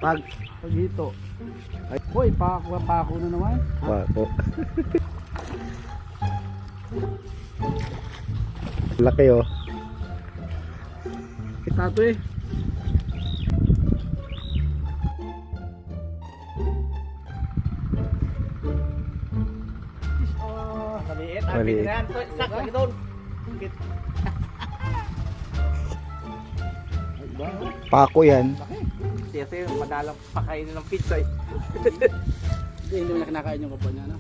Paghito. Ay, hoy, pako na naman. Pako. Laki oh. Kita to eh. Maliit. Maliit. Sak lagi doon. Pako yan. Kasi madalang pakainin ng pizza eh. Hindi mo na kinakain yung kapwa niya, no?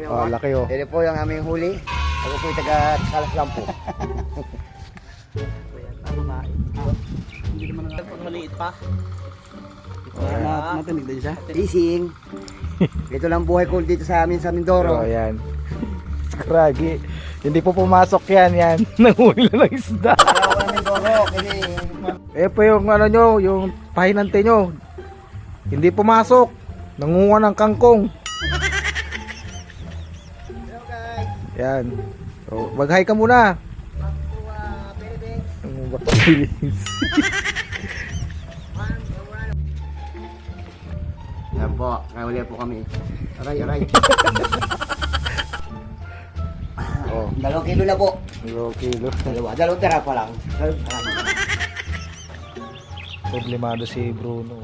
Oh, laki oh. Ito po yung aming huli. Ako po yung taga Salas lang po. Hindi naman pag maliit pa. Ah. Matinig din siya. Fishing. Ito lang buhay ko dito sa amin sa Mindoro. Oh, yan. Kragi. Hindi po pumasok yan. Nanguhuli lang ng isda. Ayaw ko ng Mindoro kasi Eh po yung ano nyo, yung pahinante nyo. Hindi pumasok. Nanguha ng kangkong. hello guys. Yan. So, mag-hi ka muna. Philippines. Yan po, kaya po kami. Aray. Oh, 2 kilo na po. 2 kilo. Dalawang tira pa lang. Problemado si Bruno.